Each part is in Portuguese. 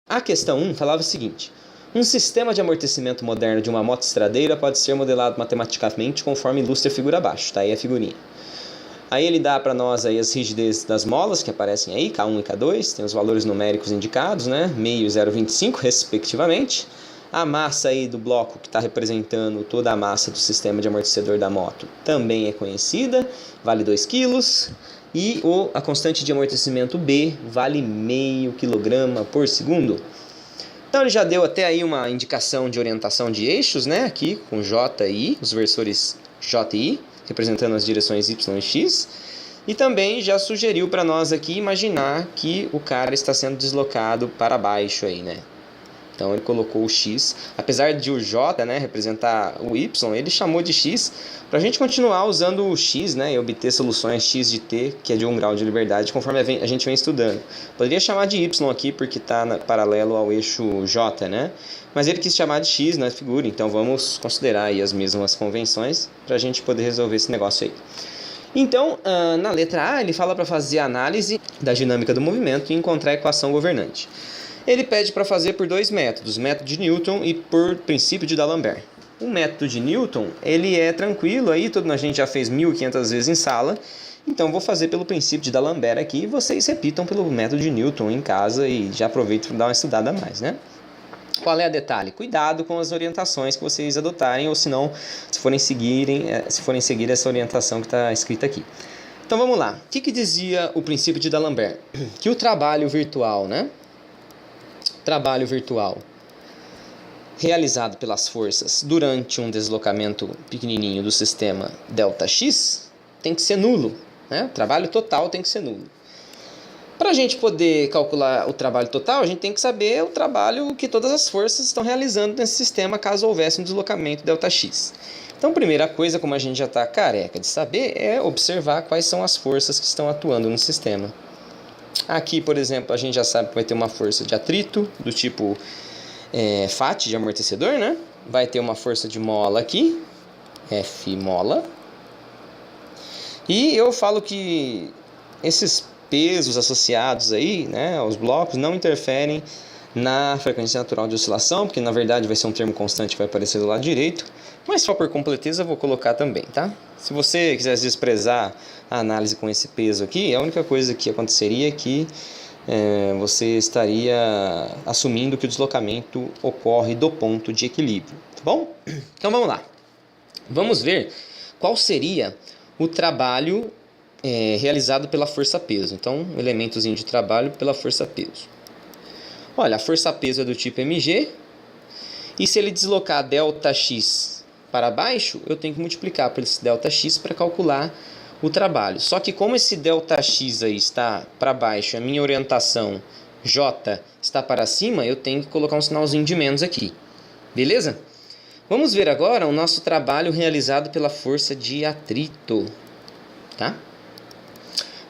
A questão 1 falava o seguinte: um sistema de amortecimento moderno de uma moto estradeira pode ser modelado matematicamente conforme ilustra a figura abaixo, tá aí a figurinha. Aí ele dá para nós aí as rigidezes das molas que aparecem aí, K1 e K2, tem os valores numéricos indicados, né, meio e 0,25 respectivamente. A massa aí do bloco que está representando toda a massa do sistema de amortecedor da moto também é conhecida, vale 2 kg. E a constante de amortecimento B vale meio quilograma por segundo. Então ele já deu até aí uma indicação de orientação de eixos, né? Aqui com J e I, os versores J e I, representando as direções Y e X. E também já sugeriu para nós aqui imaginar que o cara está sendo deslocado para baixo aí, né? Então ele colocou o X, apesar de o J, né, representar o Y, ele chamou de X para a gente continuar usando o X, né, e obter soluções X de T, que é de 1 grau de liberdade, conforme a gente vem estudando. Poderia chamar de Y aqui, porque está paralelo ao eixo J, né? Mas ele quis chamar de X na figura, então vamos considerar aí as mesmas convenções para a gente poder resolver esse negócio aí. Então, na letra A, ele fala para fazer a análise da dinâmica do movimento e encontrar a equação governante. Ele pede para fazer por 2 métodos, método de Newton e por princípio de D'Alembert. O método de Newton, ele é tranquilo, aí a gente já fez 1500 vezes em sala, então vou fazer pelo princípio de D'Alembert aqui e vocês repitam pelo método de Newton em casa e já aproveito para dar uma estudada a mais, né? Qual é a detalhe? Cuidado com as orientações que vocês adotarem, ou se não, se forem seguir essa orientação que está escrita aqui. Então vamos lá. O que dizia o princípio de D'Alembert? Que o trabalho virtual, né? Trabalho virtual realizado pelas forças durante um deslocamento pequenininho do sistema ΔX tem que ser nulo, né? O trabalho total tem que ser nulo. Para a gente poder calcular o trabalho total, a gente tem que saber o trabalho que todas as forças estão realizando nesse sistema caso houvesse um deslocamento ΔX. Então, a primeira coisa, como a gente já está careca de saber, é observar quais são as forças que estão atuando no sistema. Aqui, por exemplo, a gente já sabe que vai ter uma força de atrito, do tipo FAT, de amortecedor, né? Vai ter uma força de mola aqui, F mola. E eu falo que esses pesos associados aí, né, aos blocos, não interferem na frequência natural de oscilação, porque na verdade vai ser um termo constante que vai aparecer do lado direito, mas só por completeza eu vou colocar também, tá? Se você quiser desprezar a análise com esse peso aqui, a única coisa que aconteceria é que você estaria assumindo que o deslocamento ocorre do ponto de equilíbrio, tá bom? Então vamos lá. Vamos ver qual seria o trabalho realizado pela força-peso. Então, um elementozinho de trabalho pela força-peso. Olha, a força-peso é do tipo mg, e se ele deslocar ΔX para baixo, eu tenho que multiplicar por esse ΔX para calcular o trabalho. Só que como esse ΔX aí está para baixo, a minha orientação J está para cima, eu tenho que colocar um sinalzinho de menos aqui. Beleza? Vamos ver agora o nosso trabalho realizado pela força de atrito. Tá?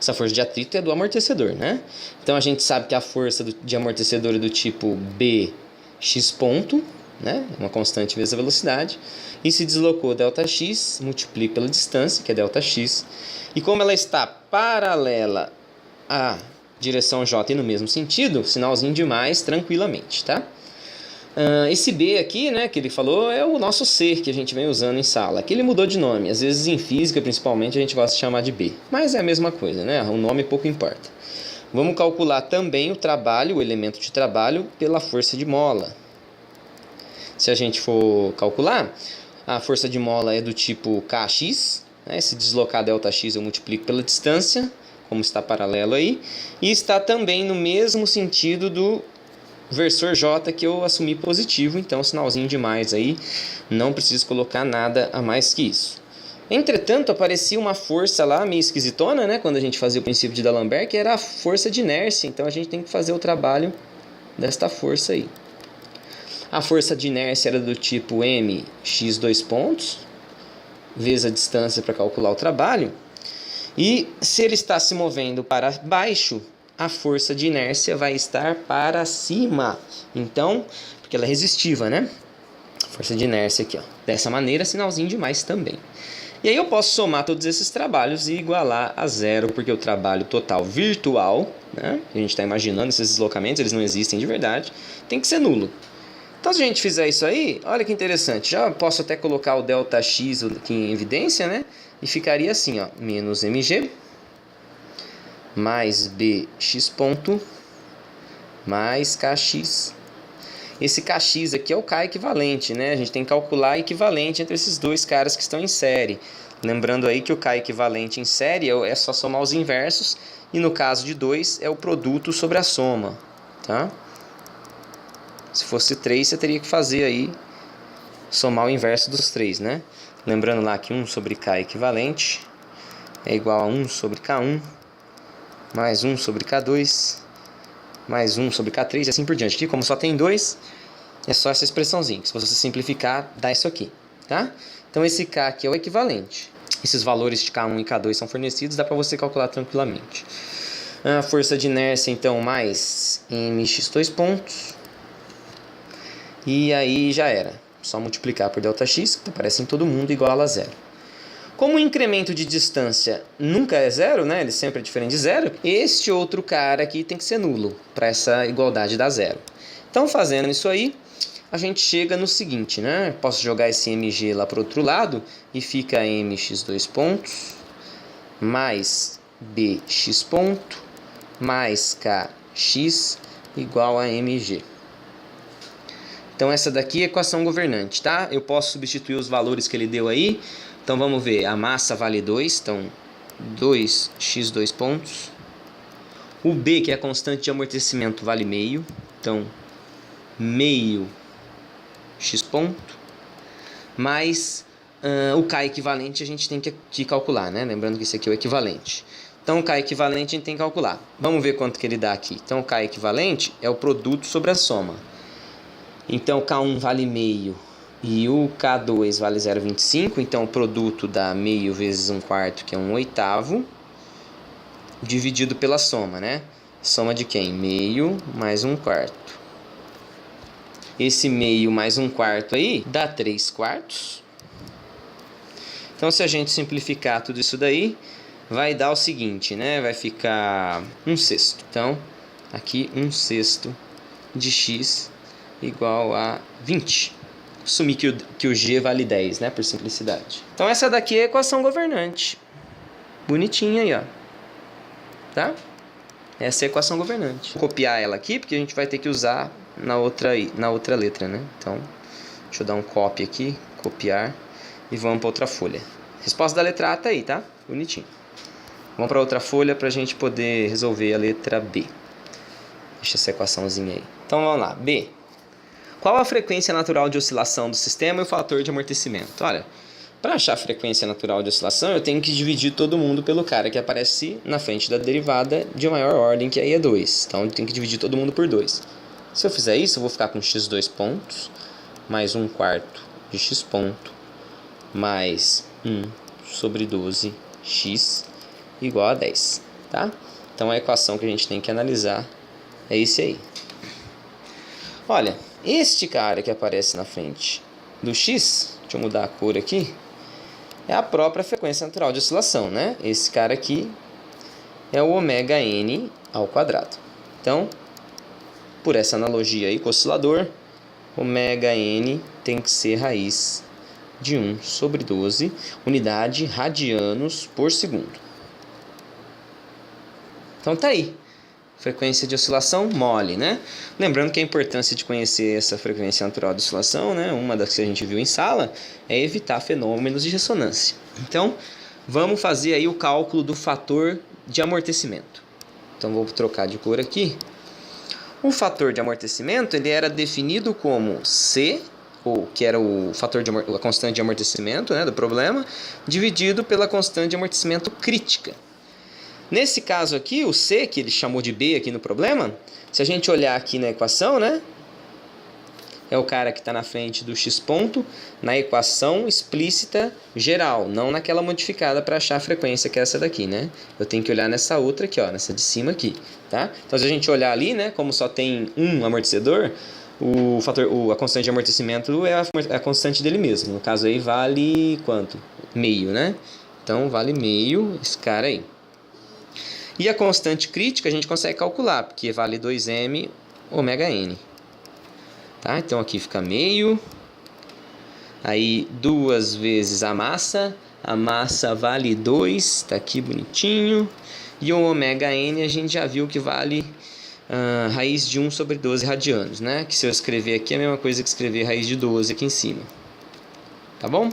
Essa força de atrito é do amortecedor, né? Então a gente sabe que a força de amortecedor é do tipo Bx ponto, né? Uma constante vezes a velocidade. E se deslocou ΔX, multiplica pela distância, que é ΔX. E como ela está paralela à direção J e no mesmo sentido, sinalzinho de mais tranquilamente, tá? Esse B aqui, né, que ele falou, é o nosso C que a gente vem usando em sala. Aqui ele mudou de nome. Às vezes em física, principalmente, a gente gosta de chamar de B. Mas é a mesma coisa, né? O nome pouco importa. Vamos calcular também o trabalho, o elemento de trabalho, pela força de mola. Se a gente for calcular, a força de mola é do tipo Kx. Né? Se deslocar ΔX eu multiplico pela distância, como está paralelo aí. E está também no mesmo sentido do versor J que eu assumi positivo, então sinalzinho de mais aí, não preciso colocar nada a mais que isso. Entretanto, aparecia uma força lá meio esquisitona, né, quando a gente fazia o princípio de D'Alembert, que era a força de inércia, então a gente tem que fazer o trabalho desta força aí. A força de inércia era do tipo m x 2 pontos, vezes a distância para calcular o trabalho, e se ele está se movendo para baixo, a força de inércia vai estar para cima. Então, porque ela é resistiva, né? Força de inércia aqui, ó. Dessa maneira, sinalzinho de mais também. E aí eu posso somar todos esses trabalhos e igualar a zero, porque o trabalho total virtual, né, que a gente está imaginando esses deslocamentos, eles não existem de verdade, tem que ser nulo. Então se a gente fizer isso aí, olha que interessante, já posso até colocar o ΔX aqui em evidência, né? E ficaria assim, ó, menos mg mais bx ponto mais kx. Esse kx aqui é o k equivalente, né? A gente tem que calcular equivalente entre esses dois caras que estão em série. Lembrando aí que o k equivalente em série é só somar os inversos, e no caso de 2 é o produto sobre a soma, tá? Se fosse 3, você teria que fazer aí, somar o inverso dos 3, né? Lembrando lá que 1 sobre k equivalente é igual a 1 sobre k1, mais 1 sobre k2, mais 1 sobre k3 e assim por diante. Aqui, como só tem 2, é só essa expressãozinha, que se você simplificar, dá isso aqui, tá? Então esse k aqui é o equivalente. Esses valores de k1 e k2 são fornecidos, dá para você calcular tranquilamente. A força de inércia, então, mais mx 2 pontos. E aí já era. Só multiplicar por ΔX, que aparece em todo mundo, igual a zero. Como o incremento de distância nunca é zero, né? Ele sempre é diferente de zero, este outro cara aqui tem que ser nulo, para essa igualdade dar zero. Então, fazendo isso aí, a gente chega no seguinte, né? Posso jogar esse mg lá para o outro lado, e fica mx 2 pontos, mais bx ponto, mais kx, igual a mg. Então essa daqui é a equação governante, tá? Eu posso substituir os valores que ele deu aí. Então vamos ver, a massa vale 2, então 2x2 pontos. O B, que é a constante de amortecimento, vale meio, então meio x ponto. Mais o K equivalente a gente tem que calcular, né? Lembrando que isso aqui é o equivalente. Então o K equivalente a gente tem que calcular. Vamos ver quanto que ele dá aqui. Então o K equivalente é o produto sobre a soma. Então, K1 vale meio e o K2 vale 0,25. Então, o produto dá meio vezes 1/4, que é 1/8, dividido pela soma, né? Soma de quem? Meio mais 1/4. Esse meio mais 1/4 aí dá 3/4. Então, se a gente simplificar tudo isso daí, vai dar o seguinte, né? Vai ficar 1/6. Então, aqui 1/6 de x igual a 20. Assumir que o g vale 10, né, por simplicidade. Então essa daqui é a equação governante. Bonitinha aí, ó. Tá? Essa é a equação governante. Vou copiar ela aqui, porque a gente vai ter que usar na outra letra, né? Então, deixa eu dar um copy aqui, copiar, e vamos para outra folha. Resposta da letra A tá aí, tá? Bonitinho. Vamos para outra folha para a gente poder resolver a letra B. Deixa essa equaçãozinha aí. Então vamos lá, B. Qual a frequência natural de oscilação do sistema e o fator de amortecimento? Olha, para achar a frequência natural de oscilação, eu tenho que dividir todo mundo pelo cara que aparece na frente da derivada de maior ordem, que aí é 2. Então, eu tenho que dividir todo mundo por 2. Se eu fizer isso, eu vou ficar com x2 pontos, mais 1/4 de x ponto, mais 1 sobre 12x, igual a 10. Tá? Então, a equação que a gente tem que analisar é esse aí. Olha, este cara que aparece na frente do x, deixa eu mudar a cor aqui, é a própria frequência natural de oscilação, né? Esse cara aqui é o ωn ao quadrado. Então, por essa analogia aí com o oscilador, ωn tem que ser raiz de 1 sobre 12, unidade radianos por segundo. Então tá aí. Frequência de oscilação mole, né? Lembrando que a importância de conhecer essa frequência natural de oscilação, né, uma das que a gente viu em sala, é evitar fenômenos de ressonância. Então, vamos fazer aí o cálculo do fator de amortecimento. Então, vou trocar de cor aqui. O fator de amortecimento, ele era definido como C, ou que era o fator a constante de amortecimento, né, do problema, dividido pela constante de amortecimento crítica. Nesse caso aqui, o C, que ele chamou de B aqui no problema, se a gente olhar aqui na equação, né? É o cara que está na frente do x ponto na equação explícita geral, não naquela modificada para achar a frequência, que é essa daqui, né? Eu tenho que olhar nessa outra aqui, ó, nessa de cima aqui, tá? Então, se a gente olhar ali, né, como só tem um amortecedor, a constante de amortecimento é a constante dele mesmo. No caso aí, vale quanto? meio, né? Então, vale meio esse cara aí. E a constante crítica a gente consegue calcular, porque vale 2m ômega n. Tá? Então, aqui fica meio. Aí, 2 vezes a massa vale 2, tá aqui bonitinho. E o ômega n a gente já viu que vale raiz de 1 sobre 12 radianos, né? Que se eu escrever aqui é a mesma coisa que escrever raiz de 12 aqui em cima. Tá bom?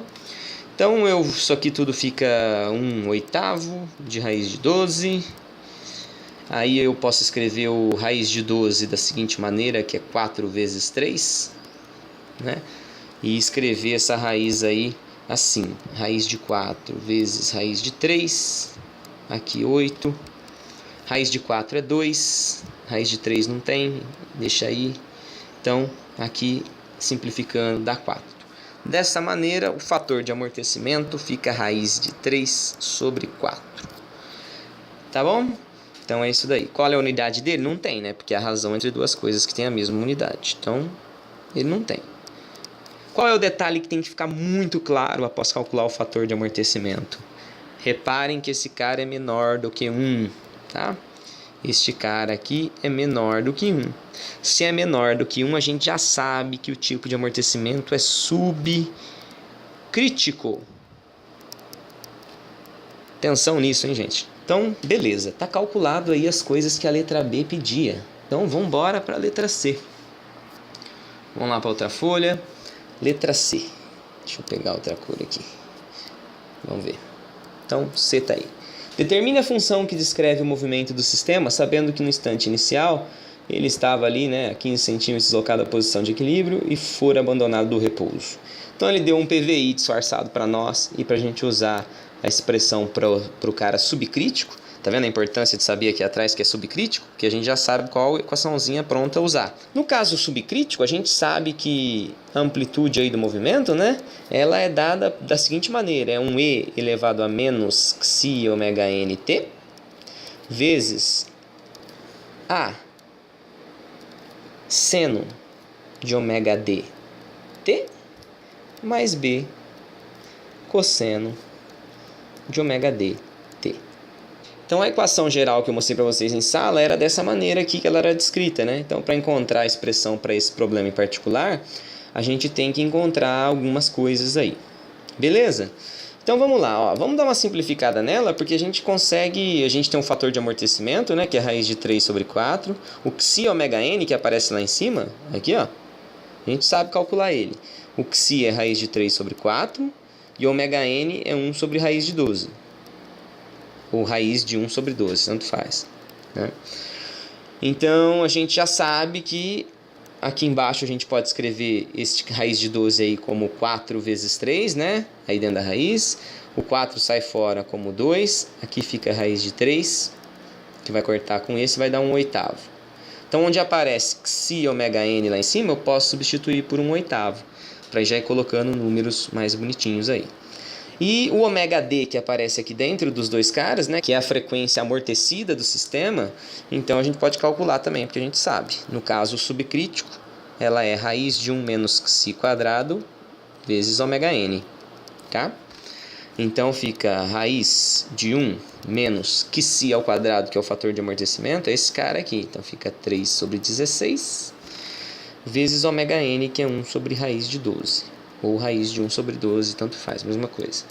Então, isso aqui tudo fica 1/8 de raiz de 12. Aí eu posso escrever o raiz de 12 da seguinte maneira, que é 4 vezes 3, né? E escrever essa raiz aí assim, raiz de 4 vezes raiz de 3, aqui 8, raiz de 4 é 2, raiz de 3 não tem, deixa aí, então aqui simplificando dá 4. Dessa maneira o fator de amortecimento fica raiz de 3 sobre 4, tá bom? Então é isso daí. Qual é a unidade dele? Não tem, né? Porque é a razão entre duas coisas que tem a mesma unidade, então ele não tem. Qual é o detalhe que tem que ficar muito claro após calcular o fator de amortecimento? Reparem que esse cara é menor do que 1, tá? Este cara aqui é menor do que 1. Se é menor do que 1, a gente já sabe que o tipo de amortecimento é subcrítico. Atenção nisso, hein, gente? Então, beleza. Tá calculado aí as coisas que a letra B pedia. Então, vamos embora para a letra C. Vamos lá para outra folha. Letra C. Deixa eu pegar outra cor aqui. Vamos ver. Então, C está aí. Determine a função que descreve o movimento do sistema, sabendo que no instante inicial ele estava ali, né, a 15 centímetros deslocado da posição de equilíbrio e for abandonado do repouso. Então ele deu um PVI disfarçado para nós e para a gente usar a expressão para o cara subcrítico. Tá vendo a importância de saber aqui atrás que é subcrítico? Porque a gente já sabe qual equaçãozinha pronta a usar. No caso subcrítico, a gente sabe que a amplitude aí do movimento, né? Ela é dada da seguinte maneira. É um E elevado a menos xi ômega nt vezes A seno de ômega dt mais B cosseno de ômega dt. Então a equação geral que eu mostrei para vocês em sala era dessa maneira aqui que ela era descrita, né? Então para encontrar a expressão para esse problema em particular, a gente tem que encontrar algumas coisas aí. Beleza? Então vamos lá, ó. Vamos dar uma simplificada nela, porque a gente tem um fator de amortecimento, né, que é raiz de 3 sobre 4, o xi ômega n que aparece lá em cima, aqui, ó. A gente sabe calcular ele. O xi é raiz de 3 sobre 4 e ômega n é 1 sobre raiz de 12. Ou raiz de 1 sobre 12, tanto faz, né? Então, a gente já sabe que aqui embaixo a gente pode escrever este raiz de 12 aí como 4 vezes 3, né? Aí dentro da raiz. O 4 sai fora como 2. Aqui fica a raiz de 3, que vai cortar com esse, vai dar 1/8. Então, onde aparece xi ômega n lá em cima, eu posso substituir por 1/8, para já ir colocando números mais bonitinhos aí. E o ômega d que aparece aqui dentro dos dois caras, né, que é a frequência amortecida do sistema, então a gente pode calcular também, porque a gente sabe. No caso subcrítico, ela é raiz de 1 menos xi quadrado vezes ômega n, tá? Então fica raiz de 1 menos xi ao quadrado, que é o fator de amortecimento, é esse cara aqui. Então fica 3 sobre 16 vezes ômega n, que é 1 sobre raiz de 12. Ou raiz de 1 sobre 12, tanto faz, mesma coisa.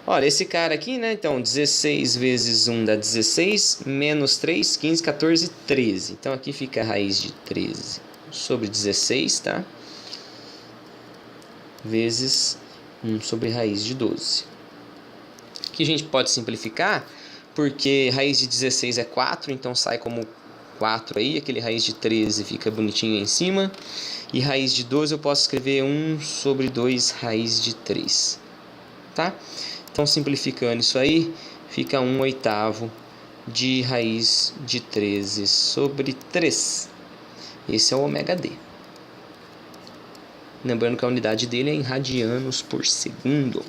Olha, esse cara aqui, né? Então, 16 vezes 1 dá 16, menos 3, 15, 14, 13. Então, aqui fica a raiz de 13 sobre 16, tá? Vezes 1 sobre raiz de 12. Aqui a gente pode simplificar, porque raiz de 16 é 4, então sai como 4 aí. Aquele raiz de 13 fica bonitinho aí em cima. E raiz de 12 eu posso escrever 1 sobre 2 raiz de 3, tá? Então, simplificando isso aí, fica 1/8 de raiz de 13 sobre 3. Esse é o ômega d. Lembrando que a unidade dele é em radianos por segundo.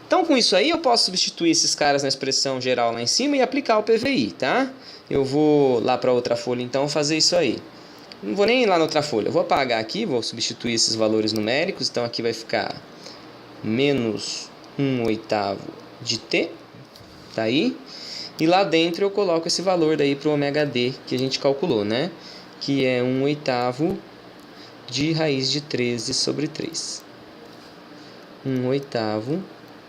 Então, com isso aí, eu posso substituir esses caras na expressão geral lá em cima e aplicar o PVI, tá? Eu vou lá para outra folha, então, fazer isso aí. Não vou nem ir lá na outra folha. Eu vou apagar aqui, vou substituir esses valores numéricos. Então, aqui vai ficar menos 1/8 de t, tá aí. E lá dentro eu coloco esse valor daí para o ômega d que a gente calculou, né? Que é 1/8 de raiz de 13 sobre 3. 1/8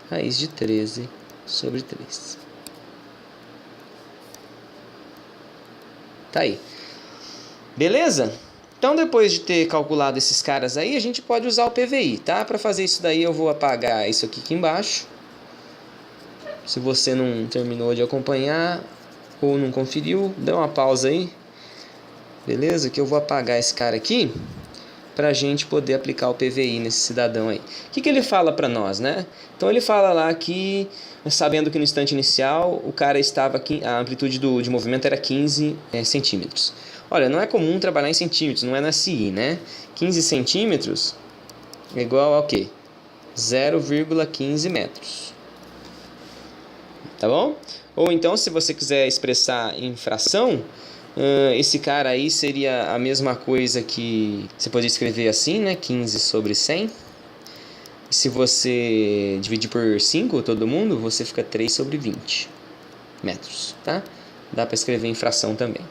raiz de 13 sobre 3. Tá aí. Beleza? Então, depois de ter calculado esses caras aí, a gente pode usar o PVI, tá? Para fazer isso daí, eu vou apagar isso aqui embaixo. Se você não terminou de acompanhar ou não conferiu, dá uma pausa aí. Beleza? Que eu vou apagar esse cara aqui para a gente poder aplicar o PVI nesse cidadão aí. O que ele fala para nós, né? Então ele fala lá que, sabendo que no instante inicial o cara estava aqui, a amplitude de movimento era 15 centímetros. Olha, não é comum trabalhar em centímetros, não é na CI, né? 15 centímetros é igual ao quê? 0,15 metros. Tá bom? Ou então, se você quiser expressar em fração, esse cara aí seria a mesma coisa que... Você pode escrever assim, né? 15 sobre 100. E se você dividir por 5, todo mundo, você fica 3 sobre 20 metros, tá? Dá para escrever em fração também.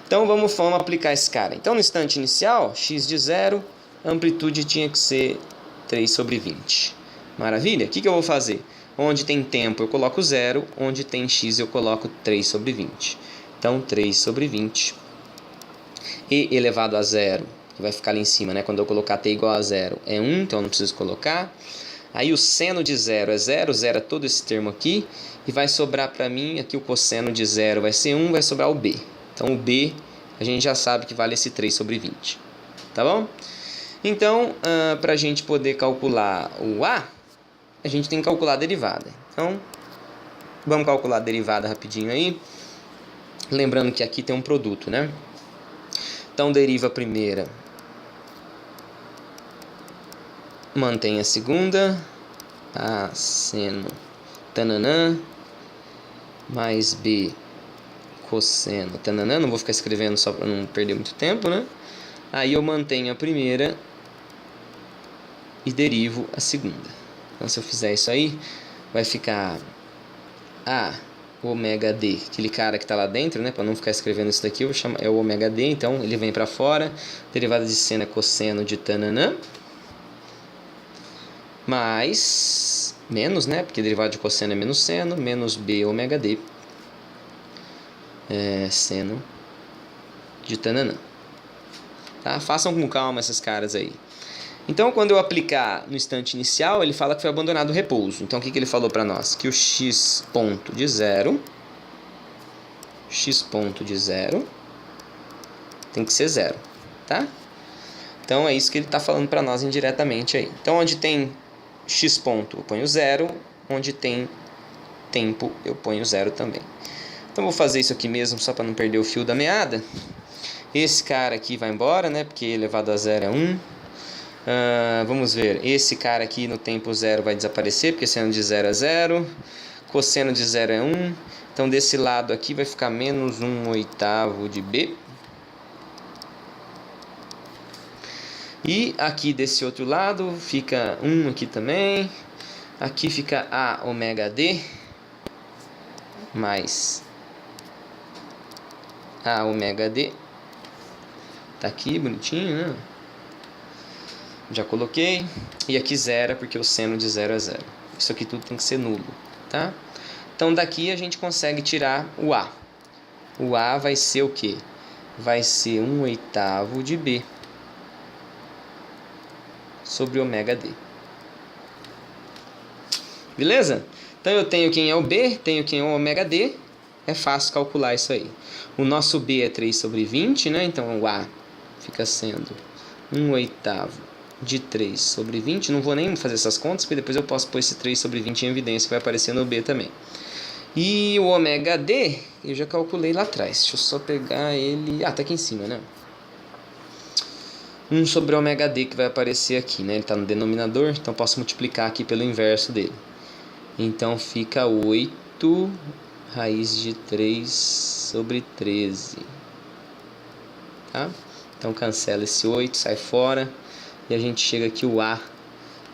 Então, vamos aplicar esse cara. Então, no instante inicial, x de 0, a amplitude tinha que ser 3 sobre 20. Maravilha? O que eu vou fazer? Onde tem tempo eu coloco 0, onde tem x eu coloco 3 sobre 20. Então, 3 sobre 20 e elevado a 0, que vai ficar ali em cima, né? Quando eu colocar t igual a 0 é 1, então eu não preciso colocar. Aí o seno de 0 é 0, zero é todo esse termo aqui, e vai sobrar para mim, aqui o cosseno de 0 vai ser 1, vai sobrar o b. Então, o b a gente já sabe que vale esse 3 sobre 20. Tá bom? Então, para a gente poder calcular o a gente tem que calcular a derivada. Então, vamos calcular a derivada rapidinho aí. Lembrando que aqui tem um produto, né? Então, deriva a primeira, mantém a segunda, a seno tananã, mais b cosseno tananã. Não vou ficar escrevendo só para não perder muito tempo, né? Aí eu mantenho a primeira e derivo a segunda. Então, se eu fizer isso aí, vai ficar a ômega d, aquele cara que está lá dentro, né? Para não ficar escrevendo isso daqui, eu vou chamar, é o ômega d, então ele vem para fora. Derivada de seno é cosseno de tananã. Mais, menos, né? Porque derivada de cosseno é menos seno, menos b ômega d. Seno de tananã. Tá? Façam com calma esses caras aí. Então, quando eu aplicar no instante inicial, ele fala que foi abandonado o repouso. Então, o que ele falou para nós? Que o x ponto de 0 tem que ser 0, tá? Então, é isso que ele está falando para nós indiretamente aí. Então, onde tem x ponto, eu ponho 0. Onde tem tempo, eu ponho 0 também. Então, vou fazer isso aqui mesmo, só para não perder o fio da meada. Esse cara aqui vai embora, né? Porque elevado a 0 é 1. Vamos ver, esse cara aqui no tempo 0 vai desaparecer, porque seno de 0 é 0, cosseno de 0 é 1, então desse lado aqui vai ficar menos 1/8 de b. E aqui desse outro lado fica 1 aqui também, aqui fica a ômega d, mais a ômega d, tá aqui bonitinho, né? Já coloquei. E aqui 0, porque o seno de 0 é 0. Isso aqui tudo tem que ser nulo, tá? Então, daqui a gente consegue tirar o a. O a vai ser o quê? Vai ser 1/8 de b sobre ômega d. Beleza? Então, eu tenho quem é o b, tenho quem é o ômega d. É fácil calcular isso aí. O nosso b é 3 sobre 20, né? Então, o a fica sendo 1/8 de 3 sobre 20, não vou nem fazer essas contas, porque depois eu posso pôr esse 3 sobre 20 em evidência, que vai aparecer no B também. E o ômega D, eu já calculei lá atrás, deixa eu só pegar ele, tá aqui em cima, né? 1 sobre ômega D que vai aparecer aqui, né? Ele está no denominador, então posso multiplicar aqui pelo inverso dele. Então fica 8 raiz de 3 sobre 13. Tá? Então cancela esse 8, sai fora. E a gente chega aqui, o A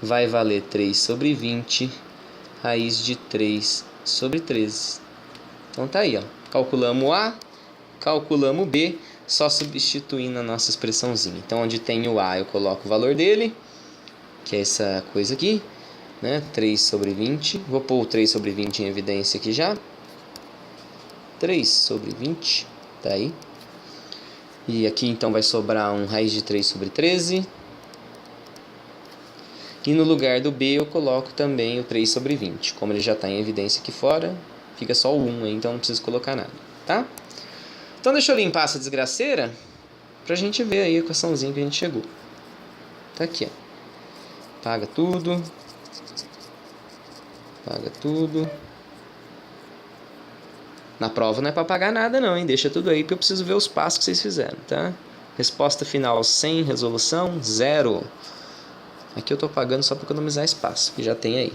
vai valer 3 sobre 20 raiz de 3 sobre 13. Então tá aí, ó. Calculamos o A, calculamos o B, só substituindo a nossa expressãozinha. Então onde tem o A eu coloco o valor dele, que é essa coisa aqui, né? 3 sobre 20. Vou pôr o 3 sobre 20 em evidência aqui já. 3 sobre 20, tá aí. E aqui então vai sobrar um raiz de 3 sobre 13. E no lugar do B eu coloco também o 3 sobre 20. Como ele já está em evidência aqui fora, fica só o 1 aí, então não preciso colocar nada, tá? Então deixa eu limpar essa desgraceira pra gente ver aí a equaçãozinha que a gente chegou. Tá aqui, ó. Paga tudo. Paga tudo. Na prova não é para pagar nada não, hein? Deixa tudo aí porque eu preciso ver os passos que vocês fizeram, tá? Resposta final sem resolução, 0. Aqui eu estou pagando só para economizar espaço, que já tem aí.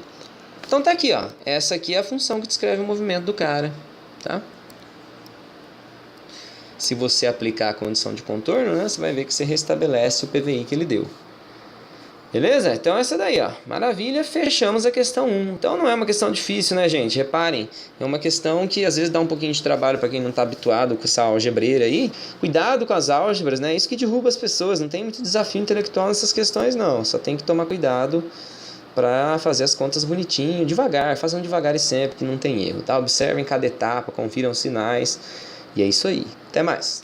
Então tá aqui, ó. Essa aqui é a função que descreve o movimento do cara, tá? Se você aplicar a condição de contorno, né, você vai ver que você restabelece o PVI que ele deu. Beleza? Então essa daí, ó. Maravilha, fechamos a questão 1. Então não é uma questão difícil, né, gente? Reparem, é uma questão que às vezes dá um pouquinho de trabalho para quem não está habituado com essa algebreira aí. Cuidado com as álgebras, né? Isso que derruba as pessoas. Não tem muito desafio intelectual nessas questões, não. Só tem que tomar cuidado para fazer as contas bonitinho, devagar. Façam devagar e sempre, que não tem erro, tá? Observem cada etapa, confiram os sinais. E é isso aí. Até mais!